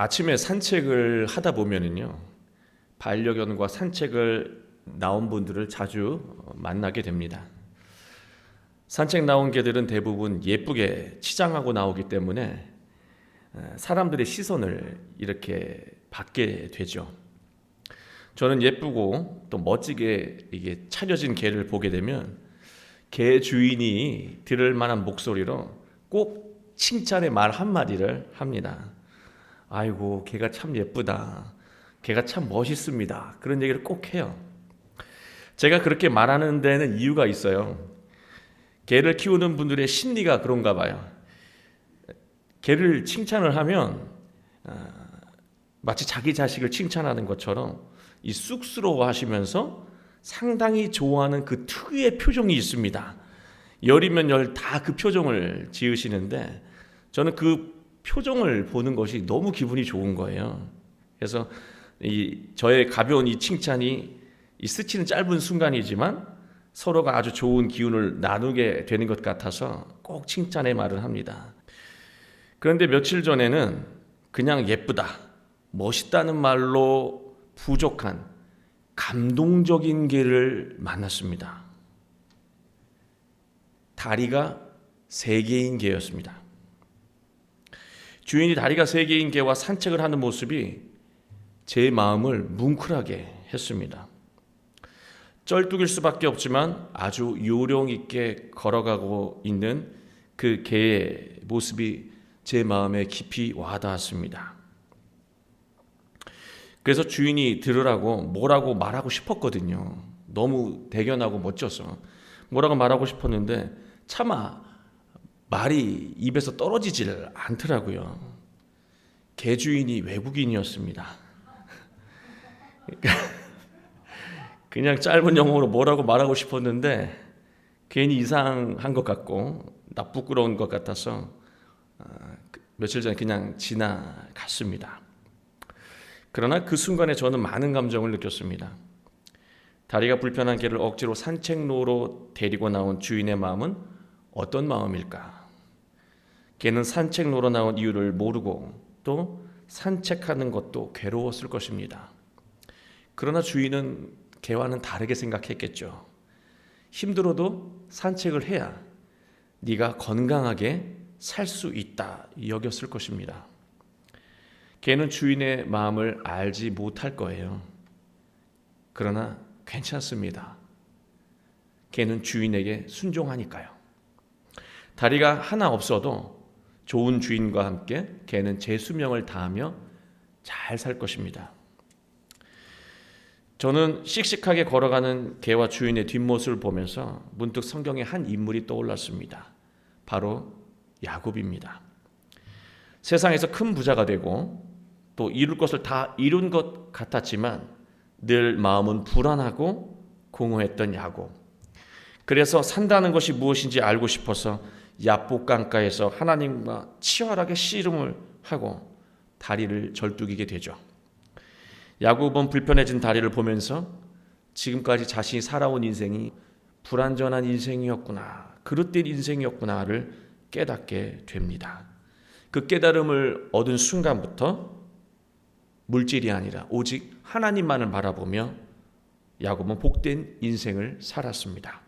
아침에 산책을 하다 보면은요, 반려견과 산책을 나온 분들을 자주 만나게 됩니다. 산책 나온 개들은 대부분 예쁘게 치장하고 나오기 때문에 사람들의 시선을 이렇게 받게 되죠. 저는 예쁘고 또 멋지게 이게 차려진 개를 보게 되면 개 주인이 들을 만한 목소리로 꼭 칭찬의 말 한마디를 합니다. 아이고, 개가 참 예쁘다. 개가 참 멋있습니다. 그런 얘기를 꼭 해요. 제가 그렇게 말하는 데는 이유가 있어요. 개를 키우는 분들의 심리가 그런가 봐요. 개를 칭찬을 하면 마치 자기 자식을 칭찬하는 것처럼 이 쑥스러워 하시면서 상당히 좋아하는 그 특유의 표정이 있습니다. 열이면 열 다 그 표정을 지으시는데 저는 그 표정을 보는 것이 너무 기분이 좋은 거예요. 그래서 저의 가벼운 이 칭찬이 스치는 짧은 순간이지만 서로가 아주 좋은 기운을 나누게 되는 것 같아서 꼭 칭찬의 말을 합니다. 그런데 며칠 전에는 그냥 예쁘다, 멋있다는 말로 부족한 감동적인 개를 만났습니다. 다리가 3개인 개였습니다. 주인이 다리가 3개인 개와 산책을 하는 모습이 제 마음을 뭉클하게 했습니다. 쩔뚝일 수밖에 없지만 아주 요령 있게 걸어가고 있는 그 개의 모습이 제 마음에 깊이 와닿았습니다. 그래서 주인이 들으라고 뭐라고 말하고 싶었거든요. 너무 대견하고 멋져서 뭐라고 말하고 싶었는데 차마 말이 입에서 떨어지질 않더라고요. 개 주인이 외국인이었습니다. 그냥 짧은 영어로 뭐라고 말하고 싶었는데 괜히 이상한 것 같고 부끄러운 것 같아서 며칠 전에 그냥 지나갔습니다. 그러나 그 순간에 저는 많은 감정을 느꼈습니다. 다리가 불편한 개를 억지로 산책로로 데리고 나온 주인의 마음은 어떤 마음일까? 개는 산책로로 나온 이유를 모르고 또 산책하는 것도 괴로웠을 것입니다. 그러나 주인은 개와는 다르게 생각했겠죠. 힘들어도 산책을 해야 네가 건강하게 살 수 있다 여겼을 것입니다. 개는 주인의 마음을 알지 못할 거예요. 그러나 괜찮습니다. 개는 주인에게 순종하니까요. 다리가 하나 없어도 좋은 주인과 함께 개는 제 수명을 다하며 잘 살 것입니다. 저는 씩씩하게 걸어가는 개와 주인의 뒷모습을 보면서 문득 성경의 한 인물이 떠올랐습니다. 바로 야곱입니다. 세상에서 큰 부자가 되고 또 이룰 것을 다 이룬 것 같았지만 늘 마음은 불안하고 공허했던 야곱. 그래서 산다는 것이 무엇인지 알고 싶어서 야복 강가에서 하나님과 치열하게 씨름을 하고 다리를 절뚝이게 되죠. 야곱은 불편해진 다리를 보면서 지금까지 자신이 살아온 인생이 불완전한 인생이었구나, 그릇된 인생이었구나를 깨닫게 됩니다. 그 깨달음을 얻은 순간부터 물질이 아니라 오직 하나님만을 바라보며 야곱은 복된 인생을 살았습니다.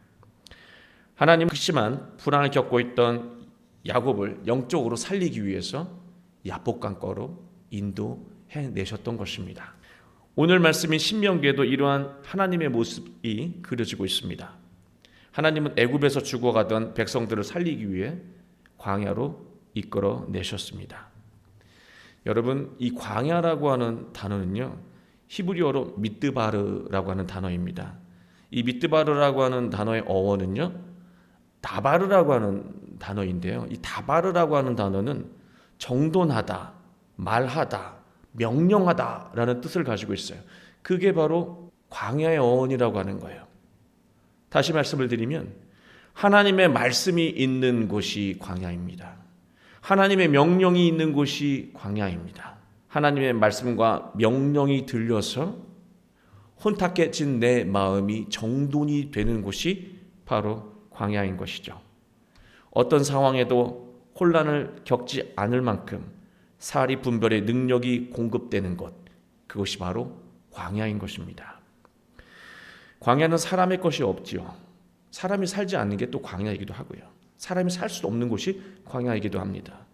하나님 극심한 불안을 겪고 있던 야곱을 영적으로 살리기 위해서 야복강가로 인도해내셨던 것입니다. 오늘 말씀인 신명기에도 이러한 하나님의 모습이 그려지고 있습니다. 하나님은 애굽에서 죽어가던 백성들을 살리기 위해 광야로 이끌어내셨습니다. 여러분, 이 광야라고 하는 단어는요, 히브리어로 미드바르라고 하는 단어입니다. 이 미드바르라고 하는 단어의 어원은요, 다바르라고 하는 단어인데요, 이 다바르라고 하는 단어는 정돈하다, 말하다, 명령하다라는 뜻을 가지고 있어요. 그게 바로 광야의 어원이라고 하는 거예요. 다시 말씀을 드리면 하나님의 말씀이 있는 곳이 광야입니다. 하나님의 명령이 있는 곳이 광야입니다. 하나님의 말씀과 명령이 들려서 혼탁해진 내 마음이 정돈이 되는 곳이 바로 광야인 것이죠. 어떤 상황에도 혼란을 겪지 않을 만큼 사리 분별의 능력이 공급되는 것, 그것이 바로 광야인 것입니다. 광야는 사람의 것이 없지요. 사람이 살지 않는 게 또 광야이기도 하고요. 사람이 살 수 없는 곳이 광야이기도 합니다.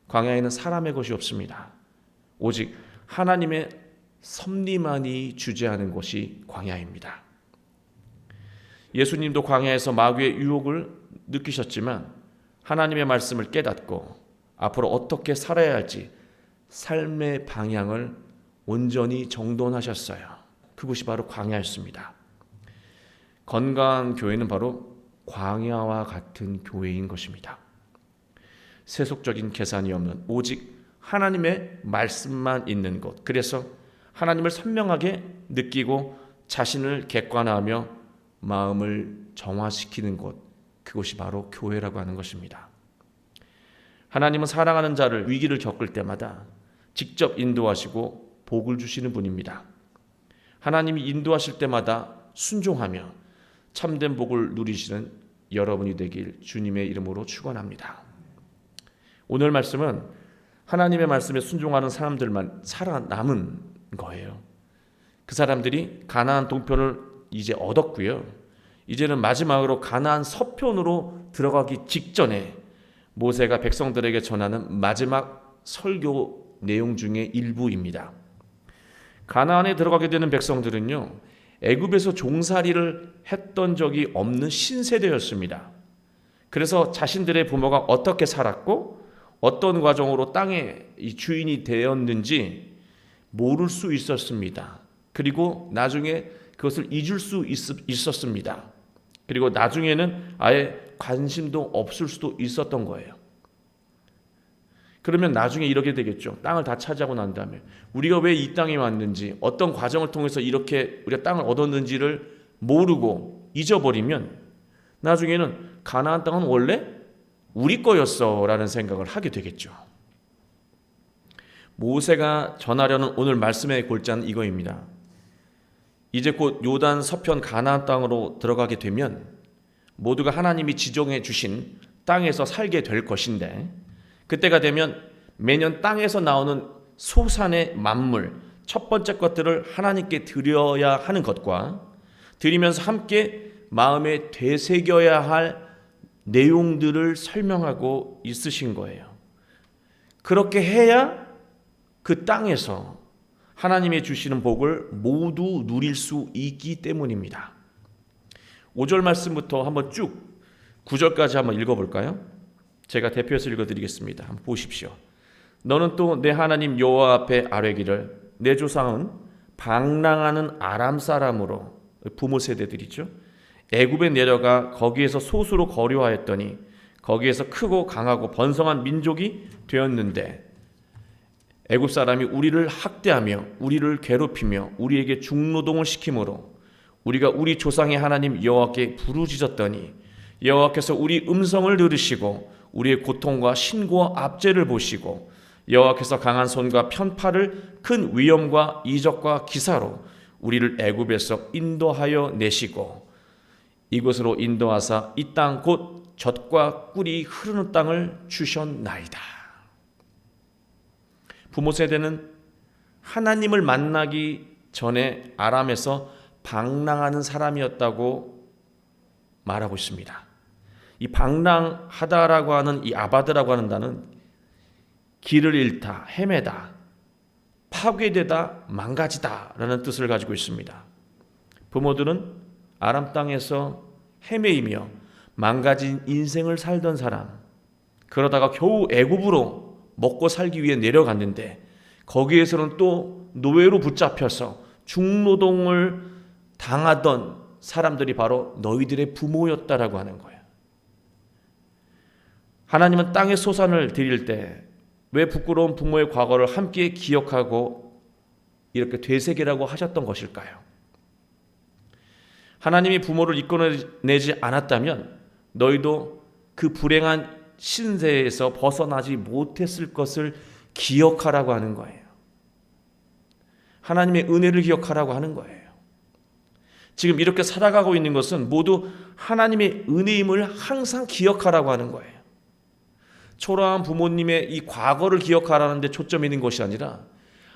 광야에는 사람의 것이 없습니다. 오직 하나님의 섭리만이 주재하는 것이 광야입니다. 예수님도 광야에서 마귀의 유혹을 느끼셨지만 하나님의 말씀을 깨닫고 앞으로 어떻게 살아야 할지 삶의 방향을 온전히 정돈하셨어요. 그것이 바로 광야였습니다. 건강한 교회는 바로 광야와 같은 교회인 것입니다. 세속적인 계산이 없는 오직 하나님의 말씀만 있는 것. 그래서 하나님을 선명하게 느끼고 자신을 객관화하며 마음을 정화시키는 것. 그것이 바로 교회라고 하는 것입니다. 하나님은 사랑하는 자를 위기를 겪을 때마다 직접 인도하시고 복을 주시는 분입니다. 하나님이 인도하실 때마다 순종하며 참된 복을 누리시는 여러분이 되길 주님의 이름으로 축원합니다. 오늘 말씀은 하나님의 말씀에 순종하는 사람들만 살아남은 거예요. 그 사람들이 가나안 동편을 이제 얻었고요. 이제는 마지막으로 가나안 서편으로 들어가기 직전에 모세가 백성들에게 전하는 마지막 설교 내용 중의 일부입니다. 가나안에 들어가게 되는 백성들은요, 애굽에서 종살이를 했던 적이 없는 신세대였습니다. 그래서 자신들의 부모가 어떻게 살았고 어떤 과정으로 땅의 주인이 되었는지 모를 수 있었습니다. 그리고 나중에 그것을 잊을 수 있었습니다. 그리고 나중에는 아예 관심도 없을 수도 있었던 거예요. 그러면 나중에 이렇게 되겠죠. 땅을 다 차지하고 난 다음에 우리가 왜 이 땅에 왔는지, 어떤 과정을 통해서 이렇게 우리가 땅을 얻었는지를 모르고 잊어버리면 나중에는 가나안 땅은 원래 우리 거였어 라는 생각을 하게 되겠죠. 모세가 전하려는 오늘 말씀의 골자는 이거입니다. 이제 곧 요단 서편 가나안 땅으로 들어가게 되면 모두가 하나님이 지정해 주신 땅에서 살게 될 것인데, 그때가 되면 매년 땅에서 나오는 소산의 만물, 첫 번째 것들을 하나님께 드려야 하는 것과 드리면서 함께 마음에 되새겨야 할 내용들을 설명하고 있으신 거예요. 그렇게 해야 그 땅에서 하나님이 주시는 복을 모두 누릴 수 있기 때문입니다. 5절 말씀부터 한번 쭉 9절까지 한번 읽어볼까요? 제가 대표해서 읽어드리겠습니다. 한번 보십시오. 너는 또 내 하나님 여호와 앞에 아뢰기를 내 조상은 방랑하는 아람 사람으로, 부모 세대들이죠, 애굽에 내려가 거기에서 소수로 거류하였더니 거기에서 크고 강하고 번성한 민족이 되었는데 애굽 사람이 우리를 학대하며 우리를 괴롭히며 우리에게 중노동을 시키므로 우리가 우리 조상의 하나님 여호와께 부르짖었더니 여호와께서 우리 음성을 들으시고 우리의 고통과 신고와 압제를 보시고 여호와께서 강한 손과 편팔을 큰 위엄과 이적과 기사로 우리를 애굽에서 인도하여 내시고 이곳으로 인도하사 이 땅 곧 젖과 꿀이 흐르는 땅을 주셨나이다. 부모 세대는 하나님을 만나기 전에 아람에서 방랑하는 사람이었다고 말하고 있습니다. 이 방랑하다라고 하는 이 아바드라고 하는 단어는 길을 잃다, 헤매다, 파괴되다, 망가지다 라는 뜻을 가지고 있습니다. 부모들은 아람 땅에서 헤매이며 망가진 인생을 살던 사람, 그러다가 겨우 애굽으로 먹고 살기 위해 내려갔는데 거기에서는 또 노예로 붙잡혀서 중노동을 당하던 사람들이 바로 너희들의 부모였다라고 하는 거예요. 하나님은 땅의 소산을 드릴 때 왜 부끄러운 부모의 과거를 함께 기억하고 이렇게 되새기라고 하셨던 것일까요? 하나님이 부모를 이끌어내지 않았다면 너희도 그 불행한 신세에서 벗어나지 못했을 것을 기억하라고 하는 거예요. 하나님의 은혜를 기억하라고 하는 거예요. 지금 이렇게 살아가고 있는 것은 모두 하나님의 은혜임을 항상 기억하라고 하는 거예요. 초라한 부모님의 이 과거를 기억하라는 데 초점이 있는 것이 아니라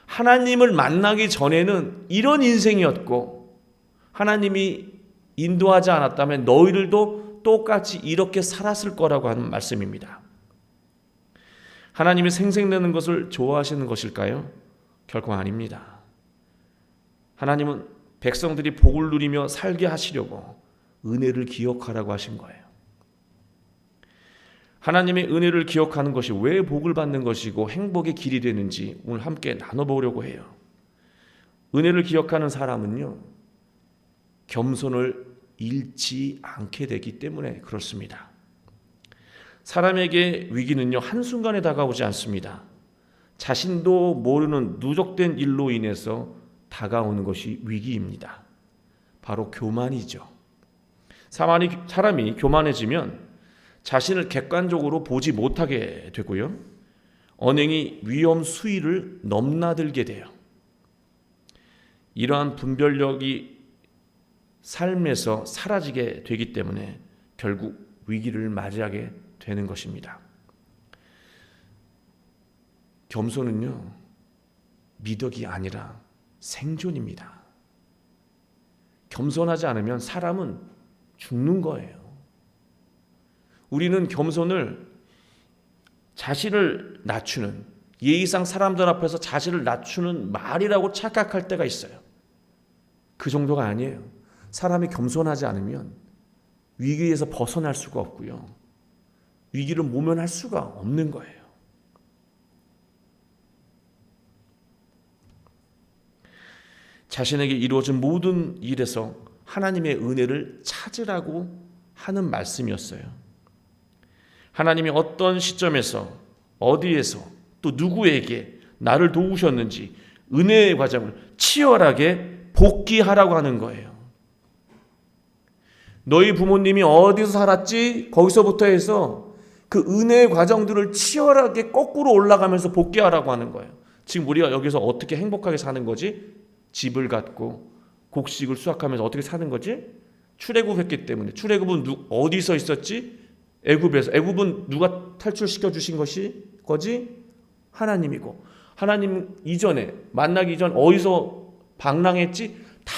하나님을 만나기 전에는 이런 인생이었고 하나님이 인도하지 않았다면 너희들도 똑같이 이렇게 살았을 거라고 하는 말씀입니다. 하나님이 생색내는 것을 좋아하시는 것일까요? 결코 아닙니다. 하나님은 백성들이 복을 누리며 살게 하시려고 은혜를 기억하라고 하신 거예요. 하나님의 은혜를 기억하는 것이 왜 복을 받는 것이고 행복의 길이 되는지 오늘 함께 나눠보려고 해요. 은혜를 기억하는 사람은요, 겸손을 잃지 않게 되기 때문에 그렇습니다. 사람에게 위기는요, 한순간에 다가오지 않습니다. 자신도 모르는 누적된 일로 인해서 다가오는 것이 위기입니다. 바로 교만이죠. 사람이 교만해지면 자신을 객관적으로 보지 못하게 되고요, 언행이 위험 수위를 넘나들게 돼요. 이러한 분별력이 삶에서 사라지게 되기 때문에 결국 위기를 맞이하게 되는 것입니다. 겸손은요, 미덕이 아니라 생존입니다. 겸손하지 않으면 사람은 죽는 거예요. 우리는 겸손을 자신을 낮추는, 예의상 사람들 앞에서 자신을 낮추는 말이라고 착각할 때가 있어요. 그 정도가 아니에요. 사람이 겸손하지 않으면 위기에서 벗어날 수가 없고요, 위기를 모면할 수가 없는 거예요. 자신에게 이루어진 모든 일에서 하나님의 은혜를 찾으라고 하는 말씀이었어요. 하나님이 어떤 시점에서 어디에서 또 누구에게 나를 도우셨는지 은혜의 과정을 치열하게 복기하라고 하는 거예요. 너희 부모님이 어디서 살았지? 거기서부터 해서 그 은혜의 과정들을 치열하게 거꾸로 올라가면서 복기하라고 하는 거예요. 지금 우리가 여기서 어떻게 행복하게 사는 거지? 집을 갖고 곡식을 수확하면서 어떻게 사는 거지? 출애굽했기 때문에. 출애굽은 어디서 있었지? 애굽에서. 애굽은 누가 탈출시켜 주신 거지? 하나님이고, 하나님 이전에 만나기 이전 어디서 방랑했지? 다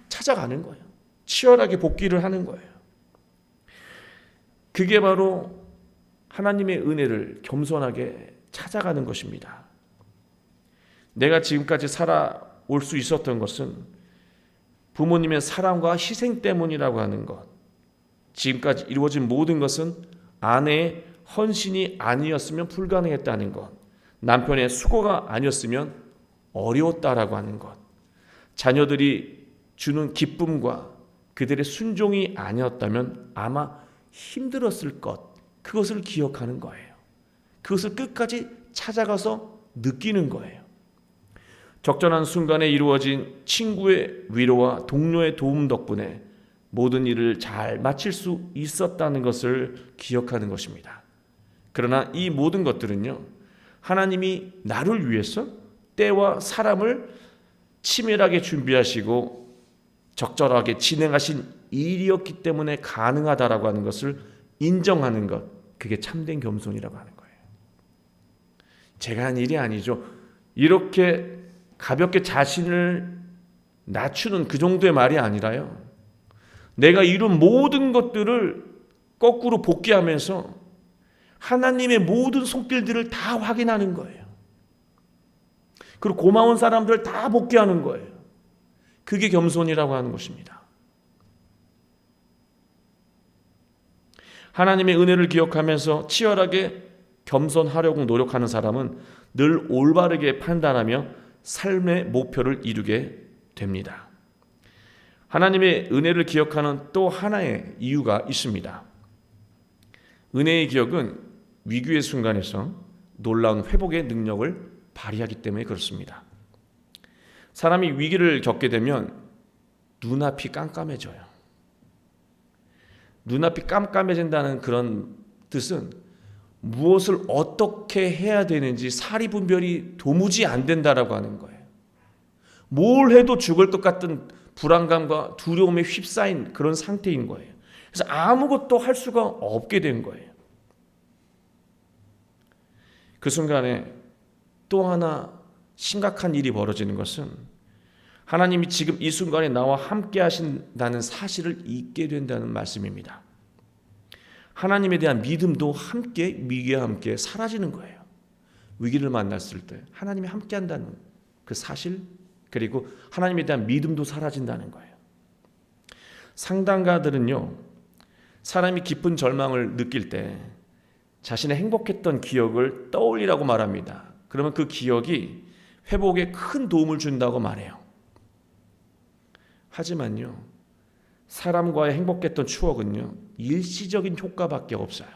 찾아가는 거예요. 치열하게 복기를 하는 거예요. 그게 바로 하나님의 은혜를 겸손하게 찾아가는 것입니다. 내가 지금까지 살아올 수 있었던 것은 부모님의 사랑과 희생 때문이라고 하는 것, 지금까지 이루어진 모든 것은 아내의 헌신이 아니었으면 불가능했다는 것, 남편의 수고가 아니었으면 어려웠다라고 하는 것, 자녀들이 주는 기쁨과 그들의 순종이 아니었다면 아마 힘들었을 것, 그것을 기억하는 거예요. 그것을 끝까지 찾아가서 느끼는 거예요. 적절한 순간에 이루어진 친구의 위로와 동료의 도움 덕분에 모든 일을 잘 마칠 수 있었다는 것을 기억하는 것입니다. 그러나 이 모든 것들은요, 하나님이 나를 위해서 때와 사람을 치밀하게 준비하시고 적절하게 진행하신 일이었기 때문에 가능하다라고 하는 것을 인정하는 것, 그게 참된 겸손이라고 하는 거예요. 제가 한 일이 아니죠. 이렇게 가볍게 자신을 낮추는 그 정도의 말이 아니라요, 내가 이룬 모든 것들을 거꾸로 복귀하면서 하나님의 모든 손길들을 다 확인하는 거예요. 그리고 고마운 사람들을 다 복귀하는 거예요. 그게 겸손이라고 하는 것입니다. 하나님의 은혜를 기억하면서 치열하게 겸손하려고 노력하는 사람은 늘 올바르게 판단하며 삶의 목표를 이루게 됩니다. 하나님의 은혜를 기억하는 또 하나의 이유가 있습니다. 은혜의 기억은 위기의 순간에서 놀라운 회복의 능력을 발휘하기 때문에 그렇습니다. 사람이 위기를 겪게 되면 눈앞이 깜깜해져요. 눈앞이 깜깜해진다는 그런 뜻은 무엇을 어떻게 해야 되는지 사리분별이 도무지 안 된다라고 하는 거예요. 뭘 해도 죽을 것 같은 불안감과 두려움에 휩싸인 그런 상태인 거예요. 그래서 아무것도 할 수가 없게 된 거예요. 그 순간에 또 하나 심각한 일이 벌어지는 것은 하나님이 지금 이 순간에 나와 함께 하신다는 사실을 잊게 된다는 말씀입니다. 하나님에 대한 믿음도 위기와 함께 사라지는 거예요. 위기를 만났을 때 하나님이 함께 한다는 그 사실, 그리고 하나님에 대한 믿음도 사라진다는 거예요. 상담가들은요, 사람이 깊은 절망을 느낄 때 자신의 행복했던 기억을 떠올리라고 말합니다. 그러면 그 기억이 회복에 큰 도움을 준다고 말해요. 하지만요, 사람과의 행복했던 추억은요, 일시적인 효과밖에 없어요.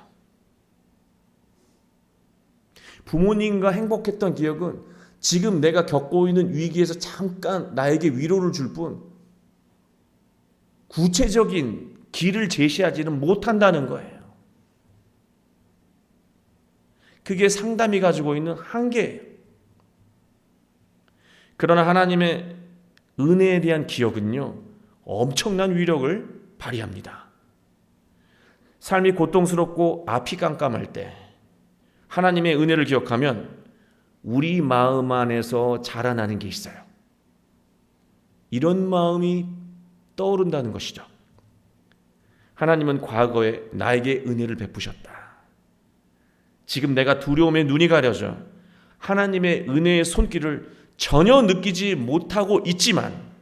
부모님과 행복했던 기억은 지금 내가 겪고 있는 위기에서 잠깐 나에게 위로를 줄 뿐 구체적인 길을 제시하지는 못한다는 거예요. 그게 상담이 가지고 있는 한계예요. 그러나 하나님의 은혜에 대한 기억은요, 엄청난 위력을 발휘합니다. 삶이 고통스럽고 앞이 깜깜할 때 하나님의 은혜를 기억하면 우리 마음 안에서 자라나는 게 있어요. 이런 마음이 떠오른다는 것이죠. 하나님은 과거에 나에게 은혜를 베푸셨다. 지금 내가 두려움에 눈이 가려져 하나님의 은혜의 손길을 전혀 느끼지 못하고 있지만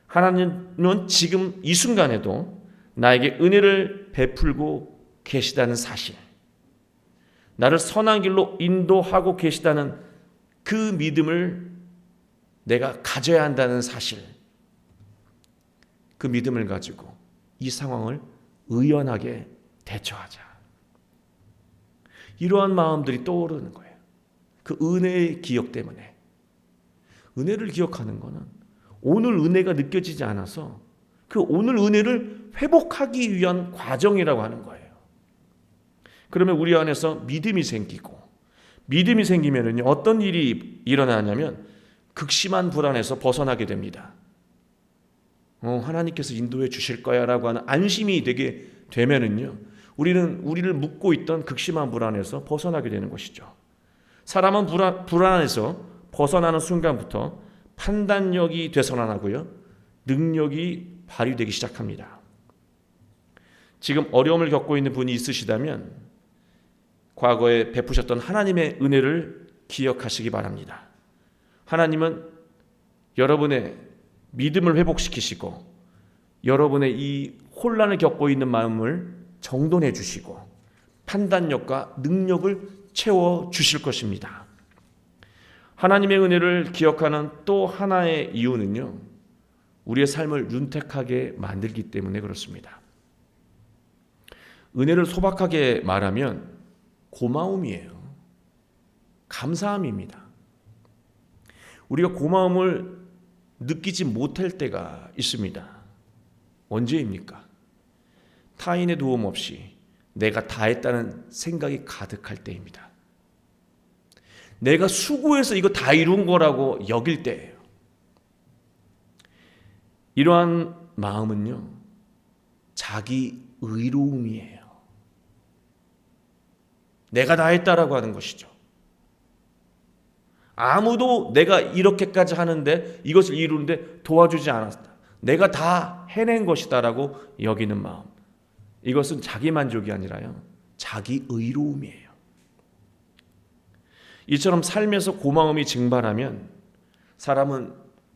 하나님은 지금 이 순간에도 나에게 은혜를 베풀고 계시다는 사실, 나를 선한 길로 인도하고 계시다는 그 믿음을 내가 가져야 한다는 사실, 그 믿음을 가지고 이 상황을 의연하게 대처하자. 이러한 마음들이 떠오르는 거예요. 그 은혜의 기억 때문에. 은혜를 기억하는 것은 오늘 은혜가 느껴지지 않아서 그 오늘 은혜를 회복하기 위한 과정이라고 하는 거예요. 그러면 우리 안에서 믿음이 생기고, 믿음이 생기면은요, 어떤 일이 일어나냐면 극심한 불안에서 벗어나게 됩니다. 하나님께서 인도해 주실 거야 라고 하는 안심이 되게 되면은요, 우리를 묶고 있던 극심한 불안에서 벗어나게 되는 것이죠. 사람은 불안에서 벗어나는 순간부터 판단력이 되살아나고요, 능력이 발휘되기 시작합니다. 지금 어려움을 겪고 있는 분이 있으시다면 과거에 베푸셨던 하나님의 은혜를 기억하시기 바랍니다. 하나님은 여러분의 믿음을 회복시키시고 여러분의 이 혼란을 겪고 있는 마음을 정돈해 주시고 판단력과 능력을 채워 주실 것입니다. 하나님의 은혜를 기억하는 또 하나의 이유는요, 우리의 삶을 윤택하게 만들기 때문에 그렇습니다. 은혜를 소박하게 말하면 고마움이에요. 감사함입니다. 우리가 고마움을 느끼지 못할 때가 있습니다. 언제입니까? 타인의 도움 없이 내가 다 했다는 생각이 가득할 때입니다. 내가 수고해서 이거 다 이룬 거라고 여길 때예요. 이러한 마음은요, 자기 의로움이에요. 내가 다 했다라고 하는 것이죠. 아무도 내가 이렇게까지 하는데, 이것을 이루는데 도와주지 않았다, 내가 다 해낸 것이다라고 여기는 마음, 이것은 자기 만족이 아니라요, 자기 의로움이에요. 이처럼 삶에서 고마움이 증발하면 사람은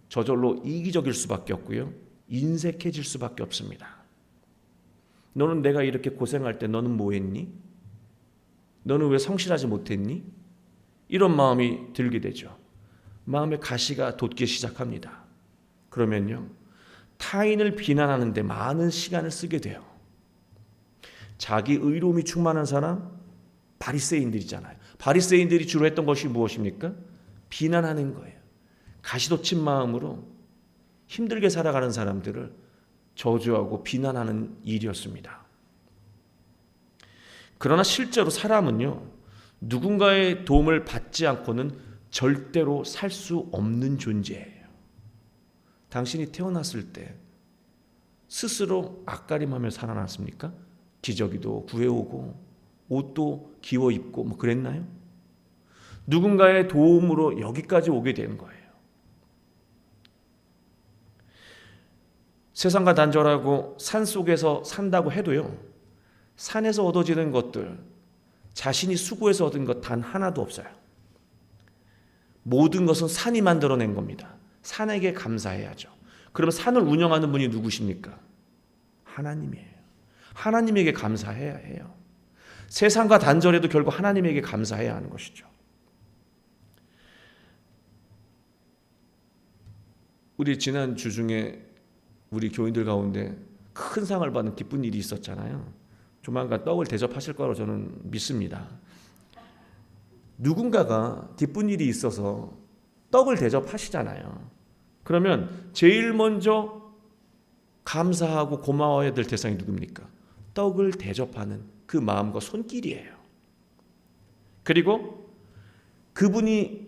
저절로 이기적일 수밖에 없고요, 인색해질 수밖에 없습니다. 너는 내가 이렇게 고생할 때 너는 뭐 했니? 너는 왜 성실하지 못했니? 이런 마음이 들게 되죠. 마음의 가시가 돋기 시작합니다. 그러면요, 타인을 비난하는 데 많은 시간을 쓰게 돼요. 자기 의로움이 충만한 사람, 바리새인들이잖아요. 바리새인들이 주로 했던 것이 무엇입니까? 비난하는 거예요. 가시돋친 마음으로 힘들게 살아가는 사람들을 저주하고 비난하는 일이었습니다. 그러나 실제로 사람은요, 누군가의 도움을 받지 않고는 절대로 살 수 없는 존재예요. 당신이 태어났을 때 스스로 앞가림하며 살아났습니까? 기저귀도 구해오고 옷도 기워 입고 그랬나요? 누군가의 도움으로 여기까지 오게 되는 거예요. 세상과 단절하고 산속에서 산다고 해도요, 산에서 얻어지는 것들, 자신이 수고해서 얻은 것 단 하나도 없어요. 모든 것은 산이 만들어낸 겁니다. 산에게 감사해야죠. 그럼 산을 운영하는 분이 누구십니까? 하나님이에요. 하나님에게 감사해야 해요. 세상과 단절해도 결국 하나님에게 감사해야 하는 것이죠. 우리 지난 주 중에 우리 교인들 가운데 큰 상을 받는 기쁜 일이 있었잖아요. 조만간 떡을 대접하실 거라고 저는 믿습니다. 누군가가 기쁜 일이 있어서 떡을 대접하시잖아요. 그러면 제일 먼저 감사하고 고마워해야 될 대상이 누굽니까? 떡을 대접하는 그 마음과 손길이에요. 그리고 그분이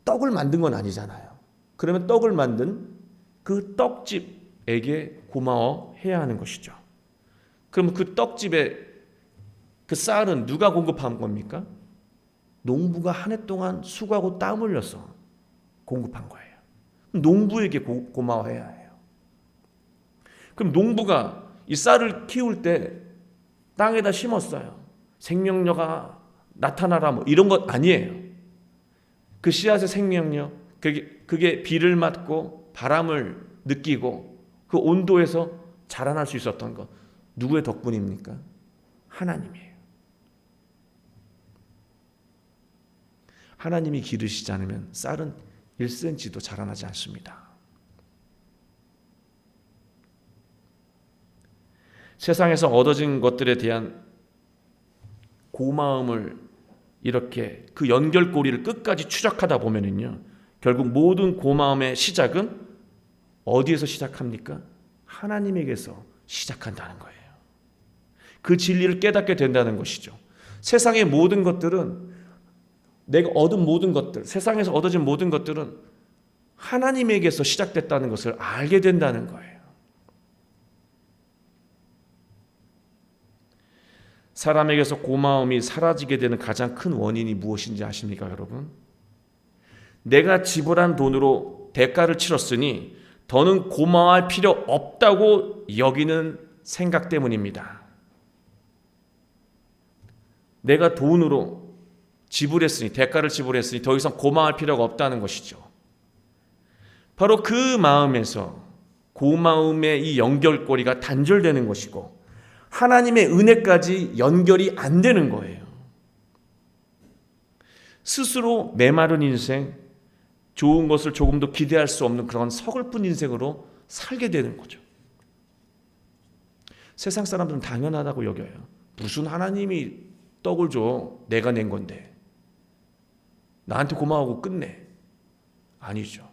떡을 만든 건 아니잖아요. 그러면 떡을 만든 그 떡집에게 고마워해야 하는 것이죠. 그럼 그 떡집에 그 쌀은 누가 공급한 겁니까? 농부가 한 해 동안 수고하고 땀 흘려서 공급한 거예요. 농부에게 고마워해야 해요. 그럼 농부가 이 쌀을 키울 때 땅에다 심었어요. 생명력가 나타나라 뭐 이런 것 아니에요. 그 씨앗의 생명력, 그게 비를 맞고 바람을 느끼고 그 온도에서 자라날 수 있었던 것, 누구의 덕분입니까? 하나님이에요. 하나님이 기르시지 않으면 쌀은 1cm도 자라나지 않습니다. 세상에서 얻어진 것들에 대한 고마움을 이렇게 그 연결고리를 끝까지 추적하다 보면은요, 결국 모든 고마움의 시작은 어디에서 시작합니까? 하나님에게서 시작한다는 거예요. 그 진리를 깨닫게 된다는 것이죠. 세상의 모든 것들은, 내가 얻은 모든 것들, 세상에서 얻어진 모든 것들은 하나님에게서 시작됐다는 것을 알게 된다는 거예요. 사람에게서 고마움이 사라지게 되는 가장 큰 원인이 무엇인지 아십니까, 여러분? 내가 지불한 돈으로 대가를 치렀으니 더는 고마워할 필요 없다고 여기는 생각 때문입니다. 내가 돈으로 지불했으니, 대가를 지불했으니 더 이상 고마워할 필요가 없다는 것이죠. 바로 그 마음에서 고마움의 이 연결고리가 단절되는 것이고 하나님의 은혜까지 연결이 안 되는 거예요. 스스로 메마른 인생, 좋은 것을 조금도 기대할 수 없는 그런 서글픈 인생으로 살게 되는 거죠. 세상 사람들은 당연하다고 여겨요. 무슨 하나님이 떡을 줘, 내가 낸 건데 나한테 고마워하고 끝내. 아니죠.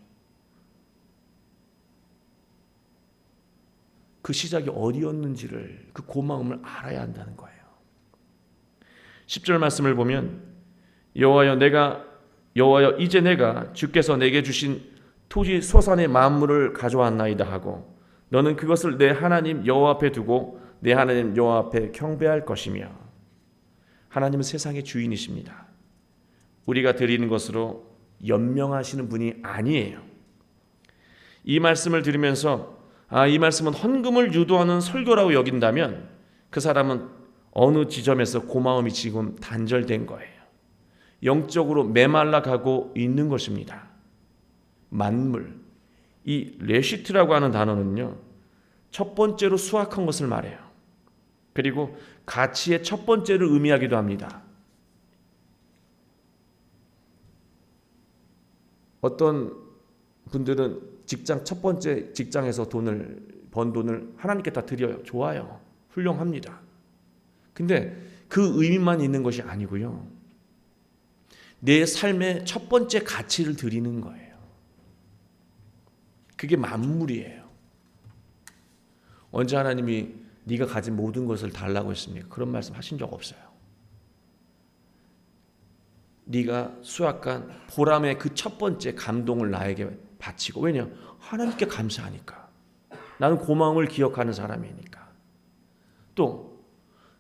그 시작이 어디였는지를, 그 고마움을 알아야 한다는 거예요. 10절 말씀을 보면 여호와여 이제 내가 주께서 내게 주신 토지 소산의 만물을 가져왔나이다 하고 너는 그것을 내 하나님 여호와 앞에 두고 내 하나님 여호와 앞에 경배할 것이며. 하나님은 세상의 주인이십니다. 우리가 드리는 것으로 연명하시는 분이 아니에요. 이 말씀을 들으면서 이 말씀은 헌금을 유도하는 설교라고 여긴다면 그 사람은 어느 지점에서 고마움이 지금 단절된 거예요. 영적으로 메말라 가고 있는 것입니다. 만물, 이 레시트라고 하는 단어는요, 첫 번째로 수확한 것을 말해요. 그리고 가치의 첫 번째를 의미하기도 합니다. 어떤 분들은 첫 번째 직장에서 번 돈을 하나님께 다 드려요. 좋아요. 훌륭합니다. 근데 그 의미만 있는 것이 아니고요. 내 삶의 첫 번째 가치를 드리는 거예요. 그게 만물이에요. 언제 하나님이 네가 가진 모든 것을 달라고 했습니까? 그런 말씀 하신 적 없어요. 네가 수확한 보람의 그 첫 번째 감동을 나에게 바치고, 왜냐? 하나님께 감사하니까. 나는 고마움을 기억하는 사람이니까. 또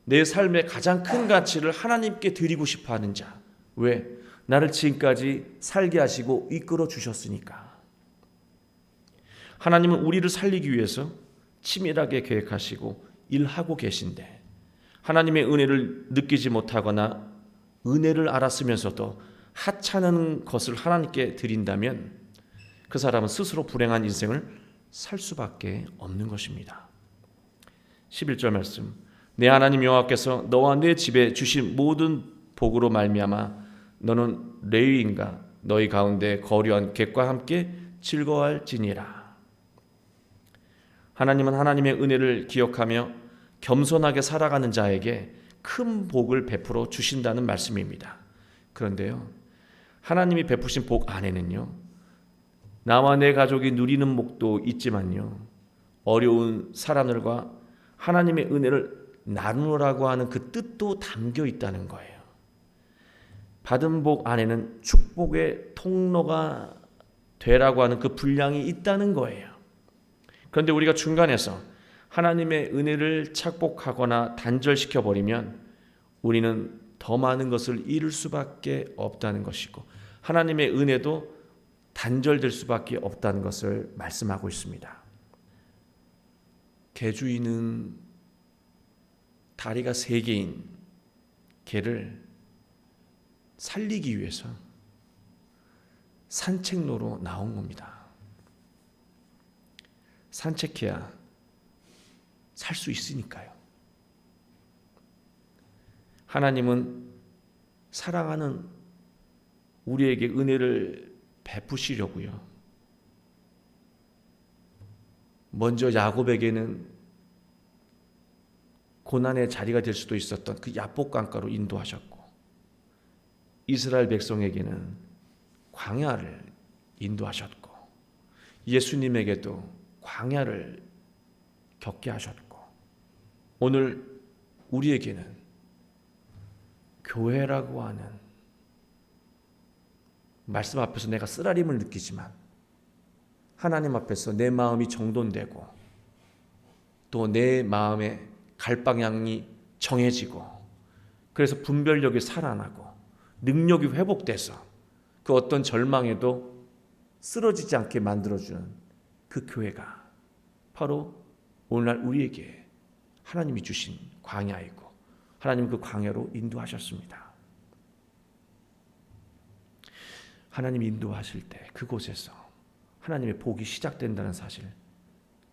내 삶의 가장 큰 가치를 하나님께 드리고 싶어하는 자. 왜? 나를 지금까지 살게 하시고 이끌어 주셨으니까. 하나님은 우리를 살리기 위해서 치밀하게 계획하시고 일하고 계신데, 하나님의 은혜를 느끼지 못하거나 은혜를 알았으면서도 하찮은 것을 하나님께 드린다면 그 사람은 스스로 불행한 인생을 살 수밖에 없는 것입니다. 11절 말씀, 내 하나님 여호와께서 너와 내 집에 주신 모든 복으로 말미암아 너는 레위인과 너희 가운데 거류한 객과 함께 즐거워할지니라. 하나님은 하나님의 은혜를 기억하며 겸손하게 살아가는 자에게 큰 복을 베풀어 주신다는 말씀입니다. 그런데요, 하나님이 베푸신 복 안에는요, 나와 내 가족이 누리는 복도 있지만요, 어려운 사람들과 하나님의 은혜를 나누라고 하는 그 뜻도 담겨 있다는 거예요. 받은 복 안에는 축복의 통로가 되라고 하는 그 분량이 있다는 거예요. 그런데 우리가 중간에서 하나님의 은혜를 착복하거나 단절시켜 버리면 우리는 더 많은 것을 잃을 수밖에 없다는 것이고, 하나님의 은혜도 단절될 수밖에 없다는 것을 말씀하고 있습니다. 개주인은 다리가 3개인 개를 살리기 위해서 산책로로 나온 겁니다. 산책해야 살 수 있으니까요. 하나님은 사랑하는 우리에게 은혜를 베푸시려고요, 먼저 야곱에게는 고난의 자리가 될 수도 있었던 그 야복 강가로 인도하셨고, 이스라엘 백성에게는 광야를 인도하셨고, 예수님에게도 광야를 겪게 하셨고, 오늘 우리에게는 교회라고 하는, 말씀 앞에서 내가 쓰라림을 느끼지만 하나님 앞에서 내 마음이 정돈되고 또 내 마음의 갈 방향이 정해지고, 그래서 분별력이 살아나고 능력이 회복돼서 그 어떤 절망에도 쓰러지지 않게 만들어주는 그 교회가 바로 오늘날 우리에게 하나님이 주신 광야이고, 하나님 그 광야로 인도하셨습니다. 하나님이 인도하실 때 그곳에서 하나님의 복이 시작된다는 사실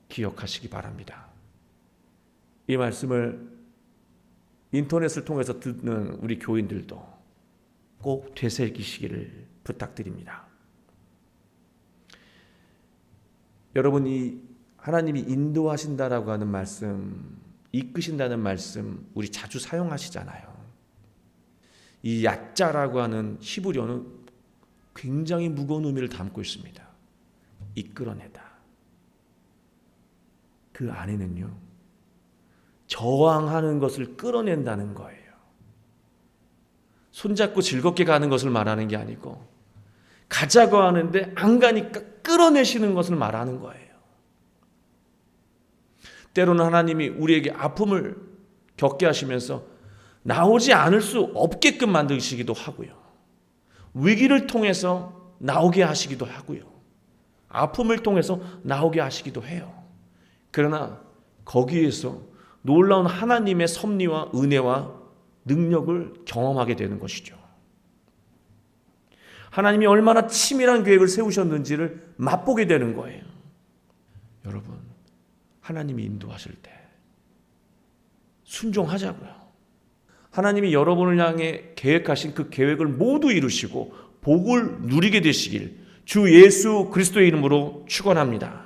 기억하시기 바랍니다. 이 말씀을 인터넷을 통해서 듣는 우리 교인들도 꼭 되새기시기를 부탁드립니다. 여러분이 하나님이 인도하신다라고 하는 말씀, 이끄신다는 말씀 우리 자주 사용하시잖아요. 이 야자라고 하는 히브리어는 굉장히 무거운 의미를 담고 있습니다. 이끌어내다. 그 안에는요, 저항하는 것을 끌어낸다는 거예요. 손잡고 즐겁게 가는 것을 말하는 게 아니고, 가자고 하는데 안 가니까 끌어내시는 것을 말하는 거예요. 때로는 하나님이 우리에게 아픔을 겪게 하시면서 나오지 않을 수 없게끔 만드시기도 하고요, 위기를 통해서 나오게 하시기도 하고요, 아픔을 통해서 나오게 하시기도 해요. 그러나 거기에서 놀라운 하나님의 섭리와 은혜와 능력을 경험하게 되는 것이죠. 하나님이 얼마나 치밀한 계획을 세우셨는지를 맛보게 되는 거예요. 여러분, 하나님이 인도하실 때 순종하자고요. 하나님이 여러분을 향해 계획하신 그 계획을 모두 이루시고 복을 누리게 되시길 주 예수 그리스도의 이름으로 축원합니다.